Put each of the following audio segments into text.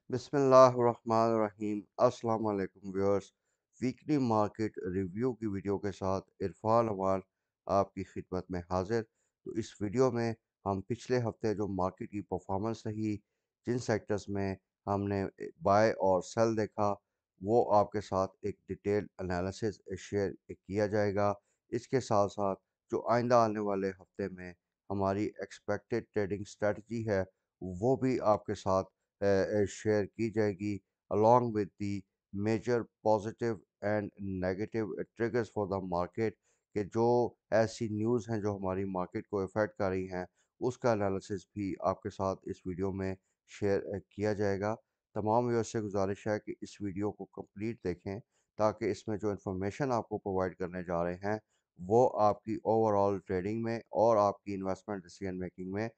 बिस्मिल्लाहिर्रहमानिर्रहीम अस्सलाम वालेकुम व्यूअर्स। वीकली मार्केट रिव्यू की वीडियो के साथ इरफान अमान आपकी खिदमत में हाजिर। तो इस वीडियो में हम पिछले हफ्ते जो मार्केट की परफॉर्मेंस रही, जिन सेक्टर्स में हमने बाय और सेल देखा, वो आपके साथ एक डिटेल एनालिसिस शेयर किया जाएगा। इसके साथ साथ जो आइंदा आने वाले हफ्ते में हमारी एक्सपेक्टेड ट्रेडिंग स्ट्रेटजी है, वो भी आपके साथ शेयर की जाएगी along with the major positive and negative triggers for the market कि जो ऐसी न्यूज़ हैं जो हमारी मार्केट को इफ़ेक्ट कर रही हैं, उसका एनालिसिस भी आपके साथ इस वीडियो में शेयर किया जाएगा। तमाम व्यूअर्स से गुजारिश है कि इस वीडियो को कंप्लीट देखें ताकि इसमें जो इन्फॉर्मेशन आपको प्रोवाइड करने जा रहे हैं वो आपकी ओवरऑल ट्रेडिंग में और आपकी इन्वेस्टमेंट डिसीजन मेकिंग में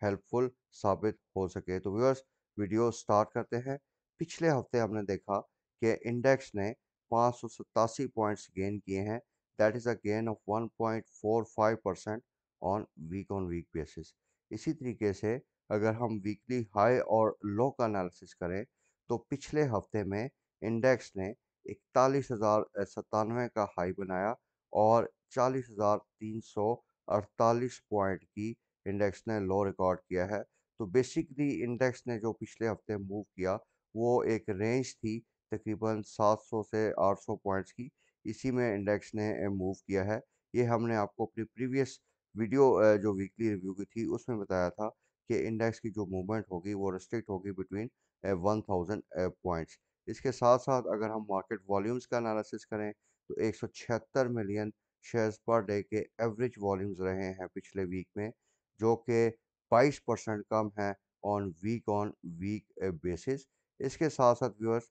हेल्पफुल साबित हो सके। तो व्यूअर्स, वीडियो स्टार्ट करते हैं। पिछले हफ्ते हमने देखा कि इंडेक्स ने 587 पॉइंट्स गेन किए हैं। That is a gain of 1.45% on week basis. इसी तरीके से अगर हम वीकली हाई और लो का एनालिसिस करें तो पिछले हफ्ते में इंडेक्स ने 41,097 का हाई बनाया और 40,348 पॉइंट की इंडेक्स ने लो रिकॉर्ड किया है। तो बेसिकली इंडेक्स ने जो पिछले हफ्ते मूव किया वो एक रेंज थी तकरीबन 700 से 800 पॉइंट्स की। इसी में इंडेक्स ने मूव किया है। ये हमने आपको अपनी प्रीवियस वीडियो जो वीकली रिव्यू की थी उसमें बताया था कि इंडेक्स की जो मूवमेंट होगी वो रिस्ट्रिक्ट होगी बिटवीन 1000 पॉइंट्स। इसके साथ साथ अगर हम मार्केट वॉल्यूम्स का एनालिसिस करें तो 176 मिलियन शेयर्स पर डे के एवरेज वॉल्यूम्स रहे हैं पिछले वीक में, जो कि 22% कम है ऑन वीक बेसिस। इसके साथ साथ व्यूअर्स,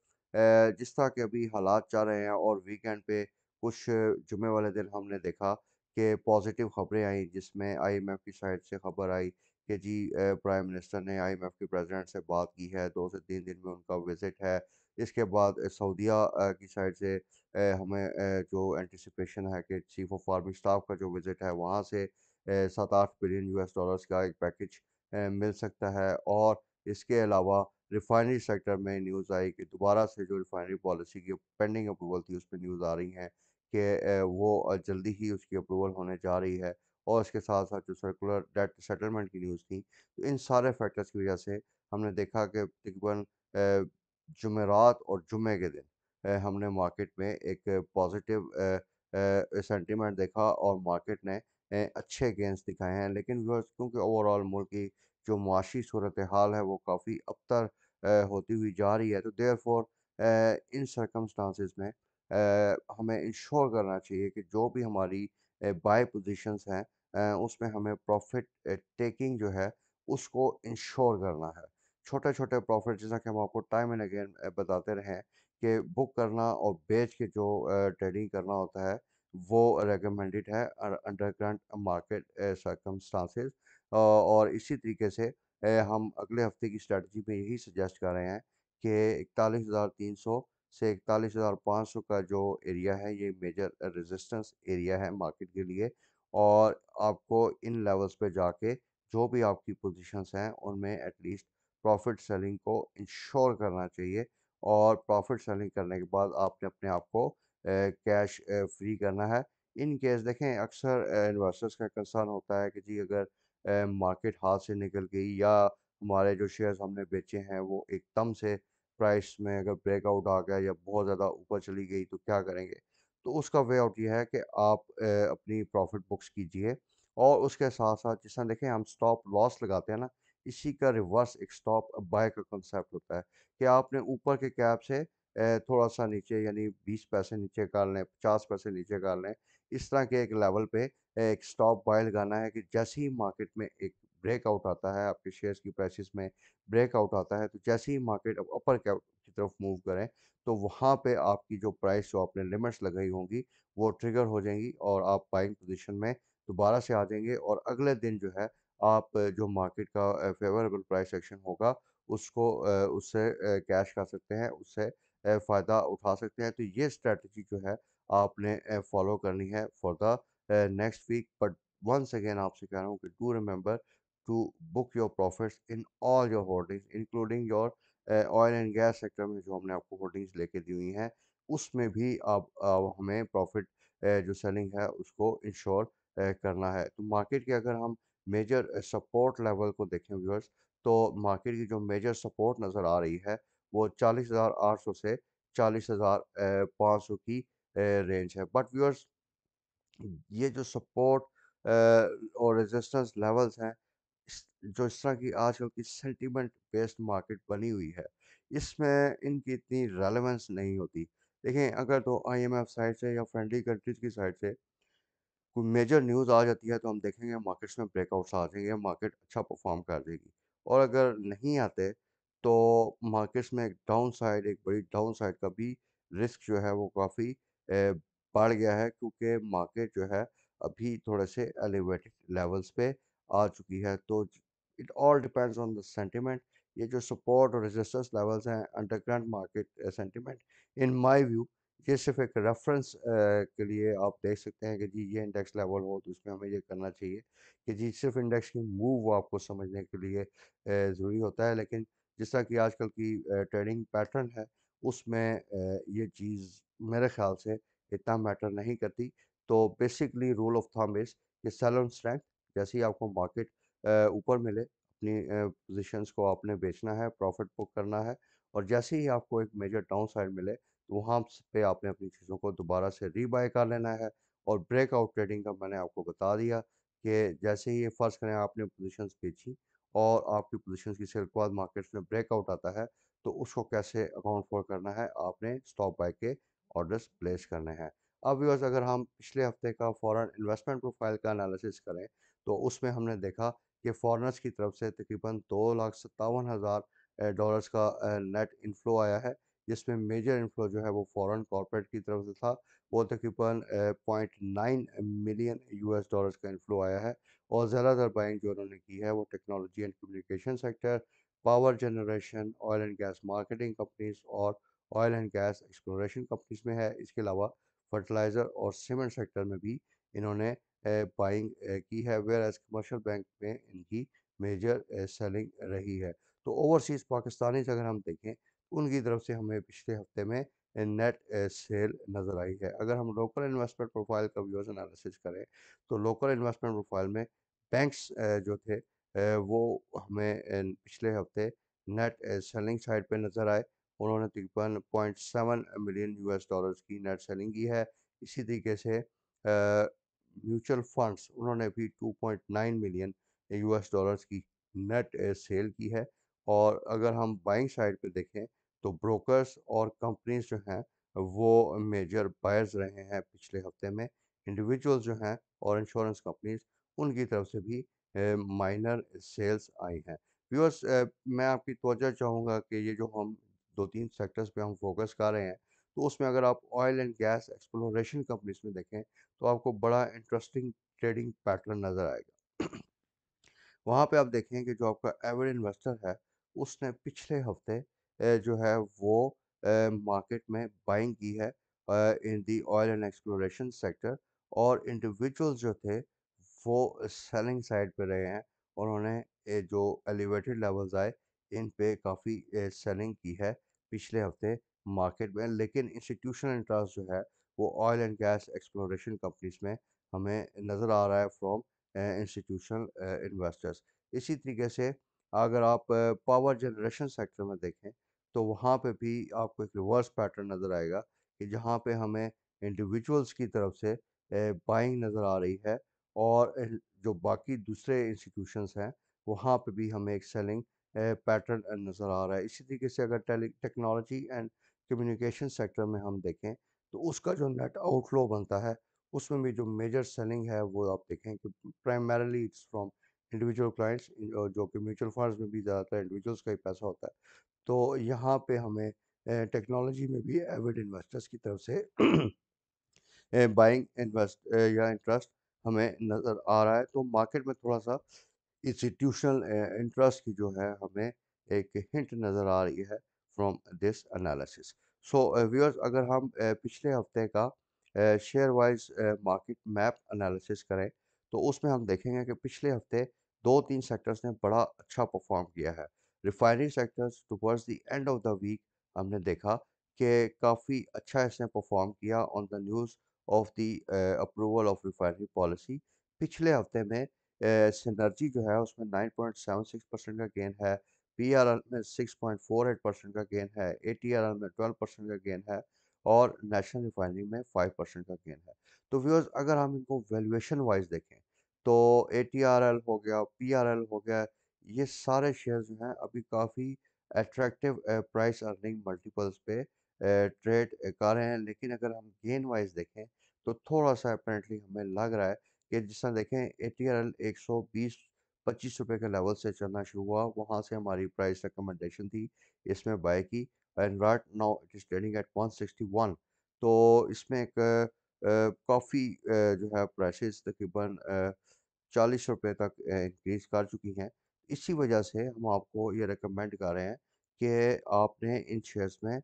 जिस तरह के अभी हालात चल रहे हैं और वीकेंड पे कुछ जुमे वाले दिन हमने देखा कि पॉजिटिव खबरें आई, जिसमें आईएमएफ की साइड से खबर आई कि जी प्राइम मिनिस्टर ने आईएमएफ के प्रेसिडेंट से बात की है, 2 से 3 दिन में उनका विजिट है। इसके बाद सऊदीया की साइड से हमें जो एंटिसिपेशन है कि चीफ ऑफ आर्मी स्टाफ का जो विजिट है वहाँ से 7-8 बिलियन यूएस डॉलर्स का एक पैकेज मिल सकता है। और इसके अलावा रिफाइनरी सेक्टर में न्यूज़ आई कि दोबारा से जो रिफाइनरी पॉलिसी की पेंडिंग अप्रूवल थी, उस पे न्यूज़ आ रही हैं कि वो जल्दी ही उसकी अप्रूवल होने जा रही है। और इसके साथ-साथ जो सर्कुलर डेट सेटलमेंट की न्यूज़ थी, तो इन सारे फैक्टर्स की वजह से हमने देखा कि तकरीबन जुमेरात और जुम्मे के दिन हमने मार्केट में एक पॉजिटिव सेंटीमेंट देखा और मार्केट ने अच्छे गेंस दिखाए हैं। लेकिन व्यूअर्स, क्योंकि ओवरऑल मुल्क की जो मुआशी सूरत हाल है वो काफ़ी अबतर होती हुई जा रही है, तो देयरफॉर इन सर्कमस्टांसिस में हमें इंश्योर करना चाहिए कि जो भी हमारी बाय पोजीशंस हैं उसमें हमें प्रॉफिट टेकिंग जो है उसको इंश्योर करना है। छोटे-छोटे प्रॉफिट, जैसा कि हम आपको टाइम एंड अगेन बताते रहे हैं कि बुक करना और बेच के जो ट्रेडिंग करना होता है वो रिकमेंडेड है अंडर करंट मार्केट सर्कमस्टांसेस। और इसी तरीके से हम अगले हफ्ते की स्ट्रेटजी में यही सजेस्ट कर रहे हैं कि 41,300 से 41,500 का जो एरिया है ये मेजर रेजिस्टेंस एरिया है मार्केट के लिए। और आपको इन लेवल्स पे जाके जो भी आपकी पोजीशंस हैं उनमें एटलीस्ट प्रॉफिट सेलिंग को इंश्योर करना चाहिए। और प्रॉफिट सेलिंग करने के बाद आपने अपने आप को कैश फ्री करना है। इन केस देखें, अक्सर इन्वेस्टर्स का कंसर्न होता है कि जी अगर मार्केट हाथ से निकल गई या हमारे जो शेयर्स हमने बेचे हैं वो एकदम से प्राइस में अगर ब्रेकआउट आ गया या बहुत ज़्यादा ऊपर चली गई तो क्या करेंगे। तो उसका वे आउट ये है कि आप अपनी प्रॉफिट बुक्स कीजिए और उसके साथ साथ जिस तरह देखें हम स्टॉप लॉस लगाते हैं ना, इसी का रिवर्स एक स्टॉप बाय का कंसेप्ट होता है कि आपने ऊपर के कैप से थोड़ा सा नीचे यानी 20 पैसे नीचे कर लें, 50 पैसे नीचे कर लें, इस तरह के एक लेवल पे एक स्टॉप बाय लगाना है कि जैसे ही मार्केट में एक ब्रेकआउट आता है, आपके शेयर्स की प्राइसेस में ब्रेकआउट आता है, तो जैसे ही मार्केट अपर कैप की तरफ मूव करें तो वहाँ पे आपकी जो प्राइस जो आपने लिमिट्स लगाई होंगी वो ट्रिगर हो जाएंगी और आप बाइंग पोजीशन में दोबारा से आ जाएंगे। और अगले दिन जो है आप जो मार्केट का फेवरेबल प्राइस एक्शन होगा उसको उससे कैश कर सकते हैं, उससे फ़ायदा उठा सकते हैं। तो ये स्ट्रैटेजी जो है आपने फॉलो करनी है for the next week. But once again आपसे कह रहा हूँ कि do remember to book your profits in all your holdings, including your oil and gas sector में जो हमने आपको होल्डिंग्स लेके दी हुई हैं, उसमें भी अब हमें प्रॉफ़िट जो सेलिंग है उसको इंश्योर करना है। तो मार्केट के अगर हम मेजर सपोर्ट लेवल को देखें व्यूअर्स, तो मार्केट की जो मेजर सपोर्ट नज़र आ रही है, वो 40,800 से 40,500 की रेंज है। बट व्यूअर्स, ये जो सपोर्ट और रेजिस्टेंस लेवल्स हैं, जो इस तरह की आजकल की सेंटीमेंट बेस्ड मार्केट बनी हुई है, इसमें इनकी इतनी रेलेवेंस नहीं होती। देखें, अगर तो आईएमएफ साइड से या फ्रेंडली कंट्रीज़ की साइड से कोई मेजर न्यूज़ आ जाती है, तो हम देखेंगे मार्केट्स में ब्रेकआउट्स आ जाएंगे, मार्केट अच्छा परफॉर्म कर देगी। और अगर नहीं आते, तो मार्केट्स में एक डाउन साइड, एक बड़ी डाउन साइड का भी रिस्क जो है वो काफ़ी बढ़ गया है, क्योंकि मार्केट जो है अभी थोड़े से एलिवेटेड लेवल्स पे आ चुकी है। तो it all depends on the sentiment. ये जो सपोर्ट और रेजिस्टेंस लेवल्स हैं, under current market sentiment, in my view ये सिर्फ़ एक रेफ़रेंस के लिए आप देख सकते हैं कि जी ये इंडेक्स लेवल हो तो इसमें हमें ये करना चाहिए, कि जी सिर्फ़ इंडेक्स की मूव आपको समझने के लिए ज़रूरी होता है। लेकिन जिस तरह की आजकल की ट्रेडिंग पैटर्न है, उसमें ये चीज़ मेरे ख़्याल से इतना मैटर नहीं करती। तो basically rule of thumb is कि सेल ऑन स्ट्रेंथ, जैसे ही आपको मार्केट ऊपर मिले, अपनी पोज़ीशंस को आपने बेचना है, प्रॉफ़िट बुक करना है। और जैसे ही आपको एक मेजर डाउन साइड मिले, तो वहाँ पे आपने अपनी चीज़ों को दोबारा से रीबाय कर लेना है। और ब्रेकआउट ट्रेडिंग का मैंने आपको बता दिया कि जैसे ही ये फ़र्ज़ करें आपने पोज़ीशंस बेची और आपकी पोज़ीशंस की सेल के बाद मार्केट्स में ब्रेकआउट आता है, तो उसको कैसे अकाउंट फॉर करना है, आपने स्टॉप बाय के ऑर्डर्स प्लेस करने हैं। अब व्यूअर्स, अगर हम पिछले हफ्ते का फॉरेन इन्वेस्टमेंट प्रोफाइल का एनालिसिस करें, तो उसमें हमने देखा कि फॉरेनर्स की तरफ से तकरीबन 2,57,000 डॉलर्स का नेट इन्फ्लो आया है, जिसमें मेजर इन्फ्लो जो है वो फॉरेन कॉर्पोरेट की तरफ से था। वो तकरीबन 0.9 मिलियन यूएस डॉलर्स का इन्फ्लो आया है। और ज़्यादातर बाइंग जो उन्होंने की है वो technology and communication sector, power generation, oil and gas marketing companies और oil and gas exploration companies में है। इसके अलावा फर्टिलाइज़र और सीमेंट सेक्टर में भी इन्होंने बाइंग की है, वेयर एज कमर्शियल बैंक में इनकी मेजर सेलिंग रही है। तो ओवरसीज़ पाकिस्तानीज़ अगर हम देखें, उनकी तरफ से हमें पिछले हफ्ते में नेट सेल नज़र आई है। अगर हम लोकल इन्वेस्टमेंट प्रोफाइल का व्यूअर्स एनालिसिस करें, तो लोकल इन्वेस्टमेंट प्रोफाइल में बैंक्स जो थे वो हमें पिछले हफ्ते नेट सेलिंग साइड पे नज़र आए। उन्होंने तकरीबन 0.7 मिलियन यूएस डॉलर्स की नेट सेलिंग की है। इसी तरीके से म्यूचुअल फंड्स, उन्होंने भी 2.9 मिलियन यूएस डॉलर्स की नेट सेल की है। और अगर हम बाइंग साइड पे देखें, तो ब्रोकर्स और कंपनीज जो हैं वो मेजर बायर्स रहे हैं पिछले हफ्ते में। इंडिविजुअल्स जो हैं और इंश्योरेंस कंपनीज, उनकी तरफ से भी माइनर सेल्स आई हैं। व्यूअर्स, मैं आपकी तवज्जो चाहूँगा कि ये जो हम 2-3 सेक्टर्स पे हम फोकस कर रहे हैं, तो उसमें अगर आप oil and gas exploration companies में देखें, तो आपको बड़ा इंटरेस्टिंग ट्रेडिंग पैटर्न नज़र आएगा। वहाँ पे आप देखें कि जो आपका एवरेज इन्वेस्टर है, उसने पिछले हफ्ते जो है वो मार्केट में बाइंग की है इन दी ऑयल एंड एक्सप्लोरेशन सेक्टर। और इंडिविजुअल्स जो थे वो सेलिंग साइड पे रहे हैं। और उन्होंने जो एलिवेटेड लेवल्स आए, इन पे काफ़ी सेलिंग की है पिछले हफ्ते मार्केट में। लेकिन इंस्टीट्यूशनल इंटरेस्ट जो है वो oil and gas exploration companies में हमें नज़र आ रहा है फ्रॉम इंस्टीट्यूशनल इन्वेस्टर्स। इसी तरीके से अगर आप पावर जनरेशन सेक्टर में देखें, तो वहाँ पे भी आपको एक रिवर्स पैटर्न नज़र आएगा कि जहाँ पे हमें इंडिविजुअल्स की तरफ से बाइंग नज़र आ रही है। और जो बाकी दूसरे इंस्टीट्यूशंस हैं, वहाँ पे भी हमें एक सेलिंग पैटर्न नज़र आ रहा है। इसी तरीके से अगर टेक्नोलॉजी एंड कम्युनिकेशन सेक्टर में हम देखें, तो उसका जो नेट आउटफ्लो बनता है, उसमें भी जो मेजर सेलिंग है वो आप देखें कि primarily it's from individual clients, जो कि म्यूचुअल फंड्स में भी ज़्यादातर इंडिविजुअल्स का ही पैसा होता है। तो यहाँ पे हमें टेक्नोलॉजी में भी एविड इन्वेस्टर्स की तरफ से बाइंग या इंटरेस्ट हमें नज़र आ रहा है। तो मार्केट में थोड़ा-सा इंस्टीट्यूशनल इंटरेस्ट की जो है हमें एक हिंट नज़र आ रही है from this analysis. So viewers, अगर हम पिछले हफ्ते का share wise market map analysis करें, तो उसमें हम देखेंगे कि पिछले हफ्ते 2-3 सेक्टर्स ने बड़ा अच्छा परफ़ॉर्म किया है। Refinery sectors towards the end of the week हमने देखा कि काफ़ी अच्छा इसने परफॉर्म किया on the news of the approval of refinery policy. पिछले हफ्ते में सिनर्जी जो है उसमें 9.76% का गेन है, पीआरएल में 6.48% का गेन है, एटीआरएल में 12% का गेन है और नेशनल रिफाइनरी में 5% का गेन है। तो व्यूअर्स अगर हम इनको वैल्यूएशन वाइज देखें तो एटीआरएल हो गया, पीआरएल हो गया, ये सारे शेयर जो हैं अभी काफ़ी अट्रैक्टिव प्राइस अर्निंग मल्टीपल्स पे ट्रेड कर रहे हैं। लेकिन अगर हम गेन वाइज देखें तो थोड़ा सा अपेरेंटली हमें लग रहा है कि जिस तरह देखें एटीआरएल 120-25 रुपए के लेवल से चलना शुरू हुआ, वहाँ से हमारी प्राइस रिकमेंडेशन थी इसमें बाय की, and right now it is trading at 161। तो इसमें एक काफ़ी जो है प्राइसेस तकरीबन 40 रुपए तक इंक्रीज़ कर चुकी हैं। इसी वजह से हम आपको ये रिकमेंड कर रहे हैं कि आपने इन शेयर्स में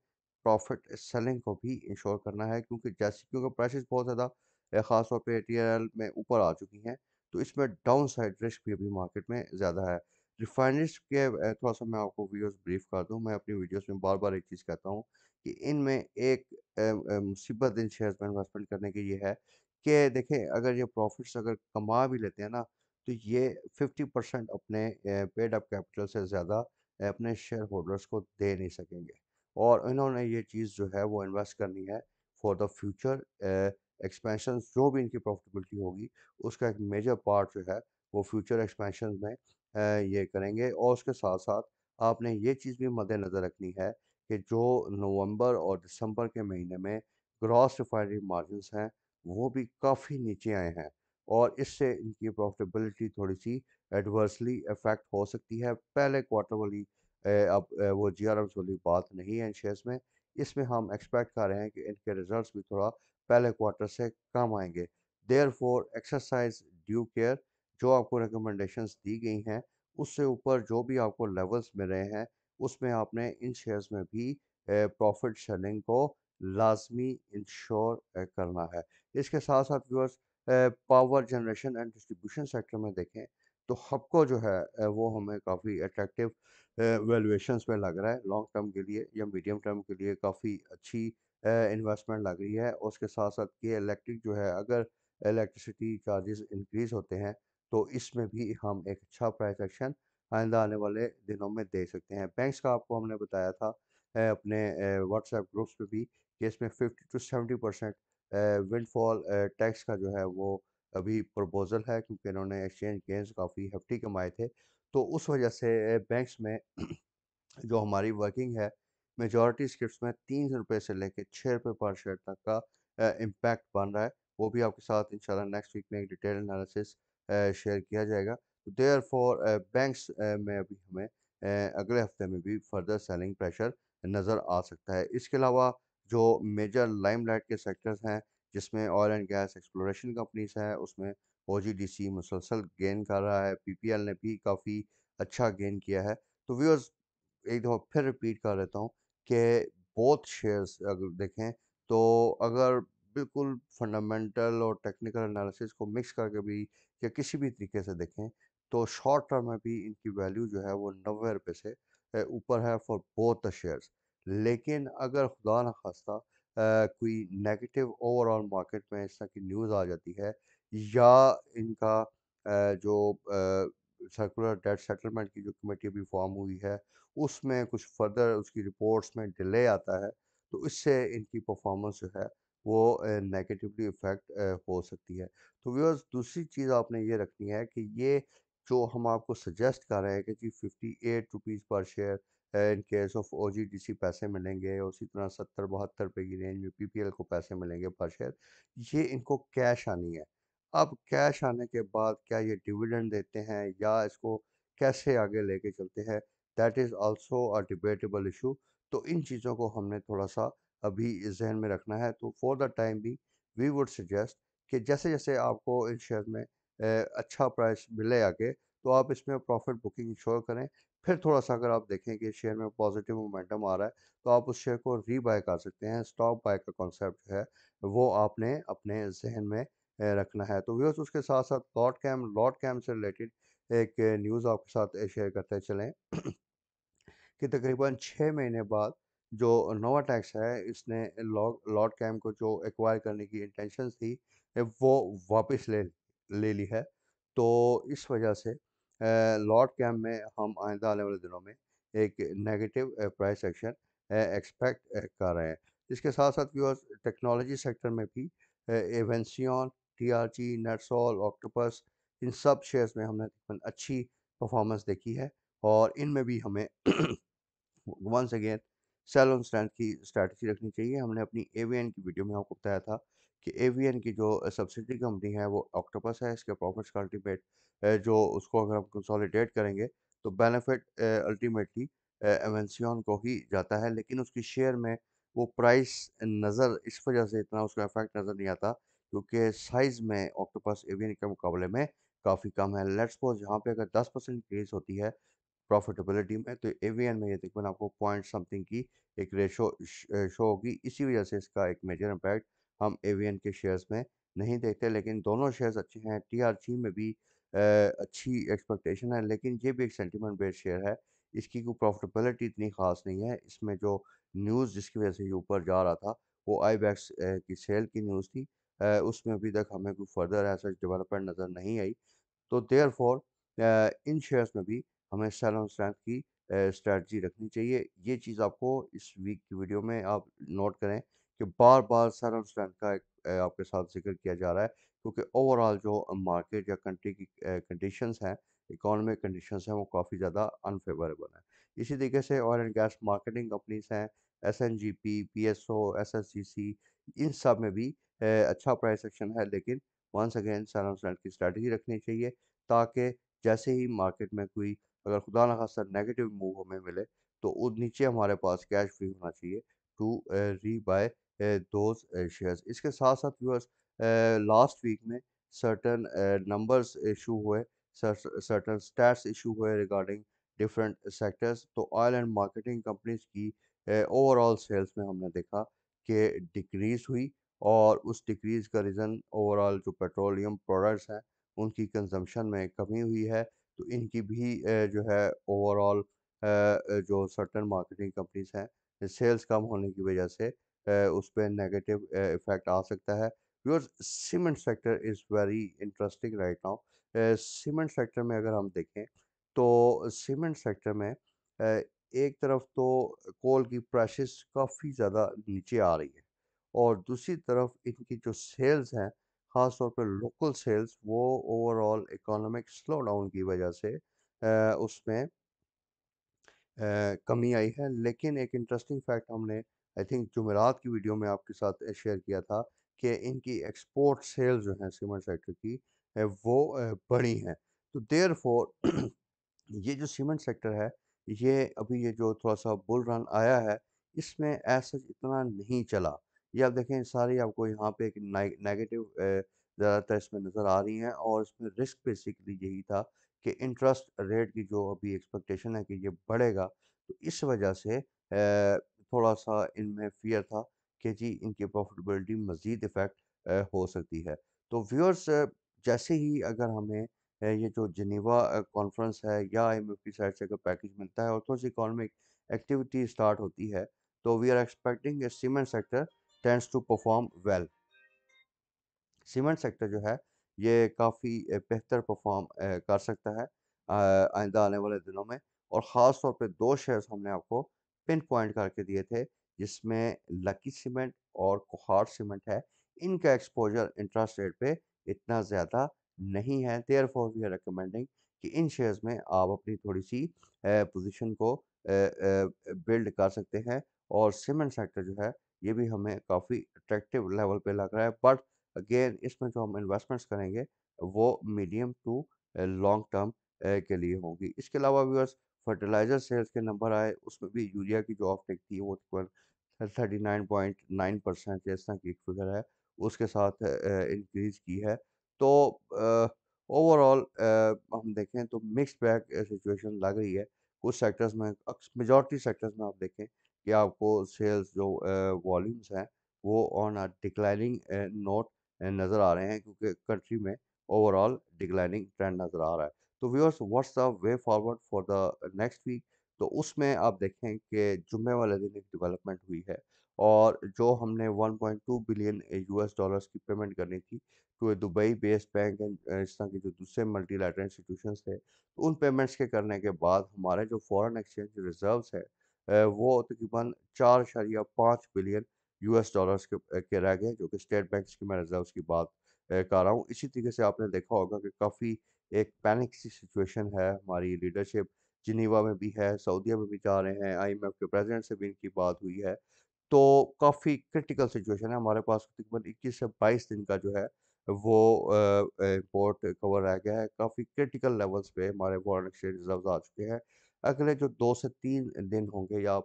प्रॉफ़िट सेलिंग को भी इंश्योर करना है, क्योंकि प्राइसेस बहुत ज़्यादा ख़ास तौर पे टीआरएल में ऊपर आ चुकी हैं, तो इसमें डाउन साइड रिस्क भी अभी मार्केट में ज़्यादा है। रिफाइनरीज़ के थोड़ा-सा मैं आपको वीडियोज़ ब्रीफ़ कर दूँ, मैं अपनी वीडियोज़ में बार-बार एक चीज़ कहता हूँ कि इनमें एक मुसीबत इन शेयर्स में इन्वेस्टमेंट करने की ये है कि देखें, अगर ये प्रॉफ़िट्स अगर कमा भी लेते हैं ना, तो ये 50% अपने पेड अप कैपिटल से ज़्यादा अपने शेयर होल्डर्स को दे नहीं सकेंगे। और इन्होंने ये चीज़ जो है वो इन्वेस्ट करनी है फॉर द फ्यूचर एक्सपेंशन। जो भी इनकी प्रॉफिटेबिलिटी होगी उसका एक मेजर पार्ट जो है वो फ्यूचर एक्सपेंशन में ये करेंगे। और उसके साथ साथ आपने ये चीज़ भी मद्देनज़र रखनी है कि जो नवंबर और दिसंबर के महीने में ग्रॉस रिफाइनरी मार्जिन्स हैं वो भी काफ़ी नीचे आए हैं, और इससे इनकी प्रॉफिटेबिलिटी थोड़ी-सी एडवर्सली अफ़ेक्ट हो सकती है। पहले क्वार्टर वाली अब वो जीआरएम्स वाली बात नहीं है इन शेयर्स में। इसमें हम एक्सपेक्ट कर रहे हैं कि इनके रिज़ल्ट्स भी थोड़ा पहले क्वार्टर से कम आएँगे। Therefore exercise due care. जो आपको रिकमेंडेशंस दी गई हैं, उससे ऊपर जो भी आपको लेवल्स मिल रहे हैं, उसमें आपने इन शेयर्स में भी प्रॉफ़िट शेयरिंग को लाज़मी इंश्योर करना है। इसके साथ-साथ viewers power generation and distribution sector में देखें तो हबको जो है वो हमें काफ़ी अट्रैक्टिव वैल्यूएशंस में लग रहा है। लॉन्ग टर्म के लिए या मीडियम टर्म के लिए काफ़ी अच्छी इन्वेस्टमेंट लग रही है। और उसके साथ साथ ये इलेक्ट्रिक जो है, अगर इलेक्ट्रिसिटी चार्जेस इंक्रीज़ होते हैं तो इसमें भी हम एक अच्छा प्राइस एक्शन आइंदा आने वाले दिनों में देख सकते हैं। बैंक्स का आपको हमने बताया था अपने व्हाट्सएप ग्रुप्स पे भी कि इसमें 50 to 70% विंडफॉल टैक्स का जो है वो अभी प्रपोज़ल है, क्योंकि इन्होंने एक्सचेंज गेन्स काफ़ी हेफ़्टी कमाए थे। तो उस वजह से बैंक्स में जो हमारी वर्किंग है, मेजॉरिटी स्क्रिप्ट्स में ₹3 से लेके ₹6 पर शेयर तक का इम्पैक्ट बन रहा है। वो भी आपके साथ इंशाल्लाह नेक्स्ट वीक में एक डिटेल एनालिसिस शेयर किया जाएगा। तो देयरफॉर बैंक्स में अभी हमें अगले हफ्ते में भी फर्दर सेलिंग प्रेशर नज़र आ सकता है। इसके अलावा जो मेजर लाइमलाइट के सेक्टर्स हैं, जिसमें oil and gas exploration companies हैं, उसमें ओजीडीसी मुसलसल गेन कर रहा है, पीपीएल ने भी काफ़ी अच्छा गेन किया है। तो व्यूअर्स एक दफ़ा फिर रिपीट कर देता हूँ कि बोथ शेयर्स अगर देखें तो अगर बिल्कुल फंडामेंटल और टेक्निकल एनालिसिस को मिक्स करके भी या किसी भी तरीके से देखें तो शॉर्ट टर्म में भी इनकी वैल्यू जो है वो 90 रुपये से ऊपर है फॉर बोथ द शेयर्स। लेकिन अगर खुदा न खास्ता कोई नेगेटिव ओवरऑल मार्केट में इस तरह की न्यूज़ आ जाती है, या इनका जो सर्कुलर डेट सेटलमेंट की जो कमेटी अभी फॉर्म हुई है उसमें कुछ फर्दर उसकी रिपोर्ट्स में डिले आता है, तो इससे इनकी परफॉर्मेंस जो है वो नेगेटिवली इफ़ेक्ट हो सकती है। तो व्यूअर्स दूसरी चीज़ आपने ये रखनी है कि ये जो हम आपको सजेस्ट कर रहे हैं कि जी ₹58 पर share in case of OGDC पैसे मिलेंगे, और उसी तरह 70-72 की रेंज में पीपीएल को पैसे मिलेंगे पर शेयर, ये इनको कैश आनी है। अब कैश आने के बाद क्या ये डिविडेंड देते हैं या इसको कैसे आगे लेके चलते हैं, that is also a debatable issue. तो इन चीज़ों को हमने थोड़ा-सा अभी ज़हन में रखना है। तो for the time being we would suggest कि जैसे-जैसे आपको इन शेयर में अच्छा प्राइस मिले आगे, तो आप इसमें प्रॉफ़िट बुकिंग इंश्योर करें। फिर थोड़ा-सा अगर आप देखें कि शेयर में पॉज़िटिव मोमेंटम आ रहा है, तो आप उस शेयर को रीबाय कर सकते हैं। स्टॉप बाय का कॉन्सेप्ट जो है, वो आपने अपने ज़हन में रखना है। तो व्यूअर्स उसके साथ-साथ लॉट कैम से रिलेटेड एक न्यूज़ आपके साथ शेयर करते चलें। कि तकरीबन 6 महीने बाद जो नोवाटेक्स है, इसने लॉर्ड कैम को जो एक्वायर करने की इंटेंशंस थी, वो वापस ले ले ली है। तो इस वजह से लॉर्ड कैम में हम आइंदा आने वाले दिनों में एक नेगेटिव प्राइस एक्शन एक्सपेक्ट कर रहे हैं। इसके साथ-साथ व्यूअर्स, टेक्नोलॉजी सेक्टर में भी एवेंसियन, टीआरजी, नेटसोल, ऑक्टोपस, इन सब शेयर्स में हमने तकरीबन अच्छी परफॉर्मेंस देखी है और इनमें भी हमें once again sell on strength की स्ट्रैटेजी रखनी चाहिए। हमने अपनी एवीएन की वीडियो में आपको बताया था कि एवीएन की जो सब्सिडी कंपनी है वो ऑक्टोपस है। इसके प्रॉफिट्स का अल्टीमेट जो उसको अगर हम कंसोलिडेट करेंगे तो बेनिफिट अल्टीमेटली एवेंसियन को ही जाता है, लेकिन उसकी शेयर में वो प्राइस नज़र इस वजह से इतना उसका इफेक्ट नज़र नहीं आता क्योंकि साइज़ में ऑक्टोपस एवीएन के मुकाबले में काफ़ी कम है। लेट्स सपोज यहाँ पे अगर 10% इंक्रीज होती है प्रॉफिटेबिलिटी में, तो एवीएन में ये तकरीबन आपको पॉइंट समथिंग की एक रेशो शो होगी। इसी वजह से इसका एक मेजर इम्पैक्ट हम एवीएन के शेयर्स में नहीं देखते, लेकिन दोनों शेयर्स अच्छे हैं। टीआरजी में भी अच्छी एक्सपेक्टेशन है, लेकिन ये भी एक सेंटीमेंट बेस्ड शेयर है। इसकी कोई प्रॉफिटेबिलिटी इतनी खास नहीं है। इसमें जो न्यूज़ जिसकी वजह से ये ऊपर जा रहा था वो आईबैक्स की सेल की न्यूज़ थी। उसमें अभी तक हमें कोई फर्दर ऐसा डेवलपमेंट नज़र नहीं आई। तो देयरफॉर इन शेयर्स में भी हमें सेल ऑन स्ट्रेंथ की स्ट्रैटेजी रखनी चाहिए। ये चीज़ आपको इस वीक की वीडियो में आप नोट करें कि बार-बार सेल ऑन स्ट्रेंथ का एक आपके साथ ज़िक्र किया जा रहा है क्योंकि ओवरऑल जो मार्केट या कंट्री की कंडीशंस हैं, इकोनॉमिक कंडीशंस हैं, वो काफ़ी ज़्यादा अनफेवरेबल हैं। इसी तरीके से oil and gas marketing companies हैं, एसएनजीपी, पीएसओ, एसएससीसी, इन सब में भी अच्छा प्राइस एक्शन है, लेकिन once again sell on strength की स्ट्रैटेजी रखनी चाहिए ताकि जैसे ही मार्केट में कोई अगर खुदा न खास्ता नेगेटिव मूव हमें मिले तो वो नीचे हमारे पास कैश फ्री होना चाहिए टू री बाय दोज शेयर्स। इसके साथ साथ व्यूअर्स, लास्ट वीक में सर्टन नंबर्स इशू हुए, सर्टन स्टैट्स इशू हुए रिगार्डिंग डिफरेंट सेक्टर्स। तो ऑयल एंड मार्केटिंग कंपनीज की ओवरऑल सेल्स में हमने देखा कि डिक्रीज हुई और उस डिक्रीज का रीज़न ओवरऑल जो पेट्रोलियम प्रोडक्ट्स हैं उनकी कंजम्पशन में कमी हुई है। तो इनकी भी जो है ओवरऑल जो सर्टेन मार्केटिंग कंपनीज हैं, सेल्स कम होने की वजह से उस पे नेगेटिव इफ़ेक्ट आ सकता है। Because cement sector is very interesting right now. Cement sector में अगर हम देखें तो सीमेंट सेक्टर में एक तरफ तो कोल की प्राइसेस काफ़ी ज़्यादा नीचे आ रही है और दूसरी तरफ इनकी जो सेल्स हैं, ख़ास तौर पे लोकल सेल्स, वो ओवरऑल इकोनॉमिक स्लो डाउन की वजह से उसमें कमी आई है। लेकिन एक इंटरेस्टिंग फैक्ट हमने आई थिंक जुमेरात की वीडियो में आपके साथ शेयर किया था कि इनकी एक्सपोर्ट सेल्स जो हैं सीमेंट सेक्टर की वो बढ़ी हैं। तो देयरफॉर ये जो सीमेंट सेक्टर है, ये अभी ये जो थोड़ा-सा बुल रन आया है, इसमें एज़ सच इतना नहीं चला। ये आप देखें सारी आपको यहाँ पे एक नेगेटिव ज़्यादातर इसमें नज़र आ रही हैं और इसमें रिस्क बेसिकली यही था कि इंटरेस्ट रेट की जो अभी एक्सपेक्टेशन है कि ये बढ़ेगा, तो इस वजह से थोड़ा-सा इनमें फ़ियर था कि जी इनकी प्रॉफ़िटेबिलिटी मज़ीद इफ़ेक्ट हो सकती है। तो व्यूअर्स, जैसे ही अगर हमें ये जो जिनेवा कॉन्फ्रेंस है या आईएमएफ की साइड से अगर पैकेज मिलता है और थोड़ी-सी इकोनॉमिक एक्टिविटी स्टार्ट होती है, तो we are expecting cement sector tends to perform well. Cement sector जो है ये काफ़ी बेहतर परफॉर्म कर सकता है आइंदा आने वाले दिनों में। और ख़ास तौर पे 2 शेयर्स हमने आपको पिन पॉइंट करके दिए थे जिसमें लकी सीमेंट और कोहाट सीमेंट है। इनका एक्सपोज़र इंटरेस्ट रेट पे इतना ज़्यादा नहीं है। देयरफॉर वी आर रिकमेंडिंग कि इन शेयर्स में आप अपनी थोड़ी-सी पोज़ीशन को बिल्ड कर सकते हैं और सीमेंट सेक्टर जो है ये भी हमें काफ़ी अट्रैक्टिव लेवल पे लग रहा है। बट अगेन इसमें जो हम इन्वेस्टमेंट्स करेंगे वो मीडियम टू लॉन्ग टर्म के लिए होंगी। इसके अलावा व्यूअर्स, फर्टिलाइज़र सेल्स के नंबर आए, उसमें भी यूरिया की जो ऑफटेक थी वो तकरीबन 39.9% इस तरह की एक फिगर है, उसके साथ इंक्रीज़ की है। तो ओवरऑल हम देखें तो मिक्स्ड बैग सिचुएशन लग रही है। कुछ सेक्टर्स में मेजॉरिटी सेक्टर्स में आप देखें कि आपको सेल्स जो वॉल्यूम्स हैं वो ऑन अ डिक्लाइनिंग नोट नज़र आ रहे हैं क्योंकि कंट्री में ओवरऑल डिक्लाइनिंग ट्रेंड नज़र आ रहा है। तो viewers, what's the way forward for the next week? तो उसमें आप देखें कि जुम्मे वाले दिन एक डेवलपमेंट हुई है और जो हमने 1.2 बिलियन यूएस डॉलर्स की पेमेंट करनी थी to a Dubai based bank and इस तरह के जो दूसरे मल्टीलैटरल इंस्टीट्यूशंस थे, तो उन पेमेंट्स के करने के बाद हमारे जो फॉरेन एक्सचेंज रिजर्व्स है वो तकरीबन 4.5 बिलियन यूएस डॉलर्स के रह गए, जो कि स्टेट बैंक्स की मैं रिजर्व्स की बात कर रहा हूँ। इसी तरीके से आपने देखा होगा कि काफ़ी एक पैनिक सी सिचुएशन है, हमारी लीडरशिप जिनीवा में भी है, सऊदीया में भी जा रहे हैं, आईएमएफ के प्रेसिडेंट से भी इनकी बात हुई है। तो काफ़ी क्रिटिकल सिचुएशन है, हमारे पास तकरीबन 21 से 22 दिन का जो है वो इम्पोर्ट कवर रह गया है। काफ़ी क्रिटिकल लेवल्स पे हमारे फॉरेन एक्सचेंज रिजर्व्स आ चुके हैं। अगले जो 2 से 3 दिन होंगे या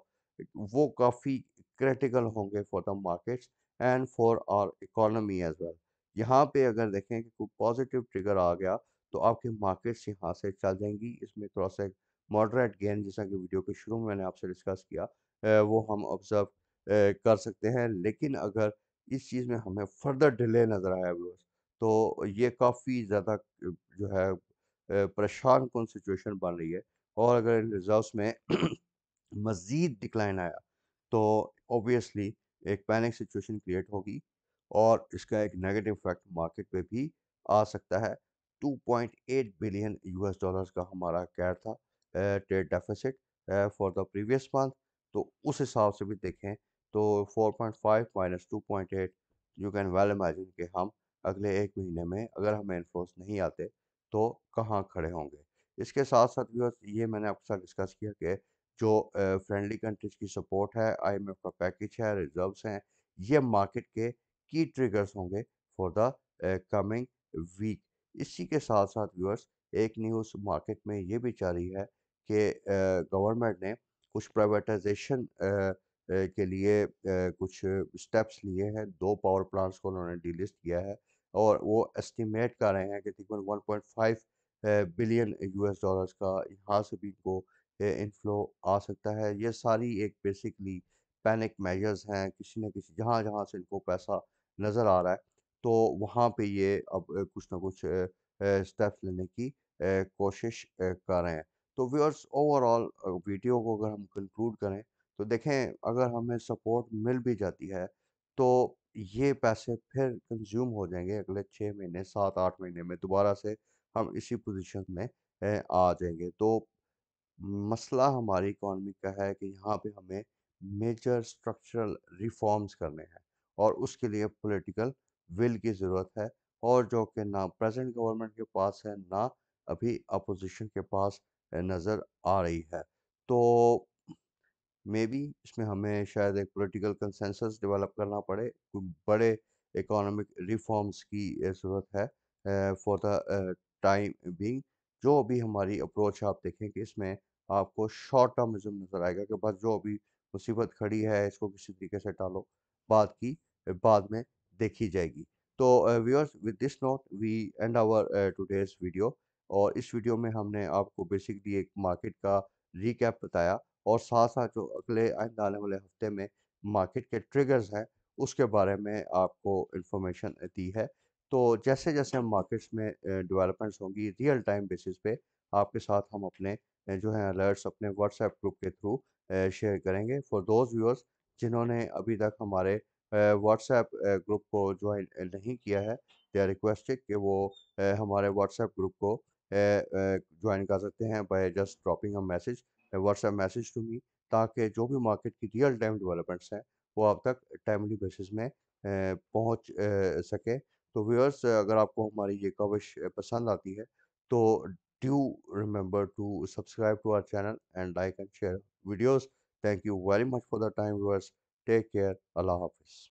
वो काफ़ी क्रिटिकल होंगे for the markets and for our economy as well. यहाँ पे अगर देखें कि कोई पॉजिटिव ट्रिगर आ गया, तो आपकी मार्केट्स यहाँ से चल जाएँगी। इसमें थोड़ा-सा एक मॉडरेट गेन जैसा कि वीडियो के शुरू में मैंने आपसे डिस्कस किया वो हम ऑब्ज़र्व कर सकते हैं। लेकिन अगर इस चीज़ में हमें फर्दर डिले नज़र आया व्यूअर्स, तो ये काफ़ी ज़्यादा जो है परेशान कुन सिचुएशन बन रही है और अगर इन रिज़र्व्स में मज़ीद डिक्लाइन आया, तो ऑब्वियसली एक पैनिक सिचुएशन क्रिएट होगी और इसका एक नेगेटिव इफ़ेक्ट मार्केट पे भी आ सकता है। 2.8 बिलियन यूएस डॉलर्स का हमारा क्या था trade deficit for the previous month, तो उस हिसाब से भी देखें तो 4.5 minus 2.8, you can well imagine कि हम अगले 1 महीने में अगर हमें इन्फ्लोज़ नहीं आते, तो कहाँ खड़े होंगे। इसके साथ-साथ व्यूअर्स ये मैंने आपके साथ डिस्कस किया कि जो फ्रेंडली कंट्रीज़ की सपोर्ट है, आईएमएफ का पैकेज है, रिज़र्व्स हैं, ये मार्केट के की ट्रिगर्स होंगे फॉर द कमिंग वीक। इसी के साथ-साथ व्यूअर्स एक न्यूज़ मार्केट में ये भी जा रही है कि गवर्नमेंट ने कुछ प्राइवेटाइज़ेशन के लिए कुछ स्टेप्स लिए हैं। 2 पावर प्लांट्स को उन्होंने डीलिस्ट किया है और वो एस्टिमेट कर रहे हैं कि तकरीबन 1.5 बिलियन यूएस डॉलर्स का यहाँ से भी इनको इनफ्लो आ सकता है। ये सारी एक बेसिकली पैनिक मेजर्स हैं, किसी न किसी जहाँ-जहाँ से इनको पैसा नज़र आ रहा है, तो वहाँ पे ये अब कुछ ना कुछ स्टेप्स लेने की कोशिश कर रहे हैं। तो व्यूअर्स ओवरऑल वीडियो को अगर हम कंक्लूड करें, तो देखें अगर हमें सपोर्ट मिल भी जाती है, तो ये पैसे फिर कंज़्यूम हो जाएँगे अगले 6 महीने, 7-8 महीने में दोबारा से हम इसी पोज़ीशन में आ जाएँगे। तो मसला हमारी इकॉनमी का है कि यहाँ पे हमें मेजर स्ट्रक्चरल रिफॉर्म्स करने हैं और उसके लिए पॉलिटिकल विल की ज़रूरत है और जो कि ना प्रेजेंट गवर्नमेंट के पास है ना अभी अपोजिशन के पास नज़र आ रही है। तो मे बी इसमें हमें शायद एक पॉलिटिकल कंसेंसस डेवलप करना पड़े, कोई बड़े इकोनॉमिक रिफॉर्म्स की ज़रूरत है फॉर द टाइम बीइंग। जो अभी हमारी अप्रोच है आप देखें कि इसमें आपको शॉर्ट टर्मिज़्म नज़र आएगा कि बस जो अभी मुसीबत खड़ी है इसको किसी तरीके से टालो, बाद में देखी जाएगी। तो viewers with this note we end our today's video और इस वीडियो में हमने आपको बेसिकली एक मार्केट का रिकैप बताया और साथ-साथ जो अगले आइंदा आने वाले हफ्ते में मार्केट के ट्रिगर्स हैं, उसके बारे में आपको इन्फॉर्मेशन दी है। तो जैसे-जैसे हम मार्केट्स में डेवलपमेंट्स होंगी रियल टाइम बेसिस पे आपके साथ हम अपने जो है अलर्ट्स अपने व्हाट्सएप ग्रुप के थ्रू शेयर करेंगे। फॉर दोज़ व्यूअर्स जिन्होंने अभी तक हमारे व्हाट्सएप ग्रुप को जॉइन नहीं किया है, दे आर रिक्वेस्टेड कि वो हमारे व्हाट्सएप ग्रुप को जॉइन कर सकते हैं by just dropping a message WhatsApp message to me, ताकि जो भी मार्केट की रियल टाइम डेवलपमेंट्स हैं वो आप तक टाइमली बेसिस में पहुंच सके। तो व्यूअर्स अगर आपको हमारी ये कवरेज पसंद आती है, तो do remember to subscribe to our channel and like and share videos. Thank you very much for the time viewers. Take care. अल्लाह हाफिज़।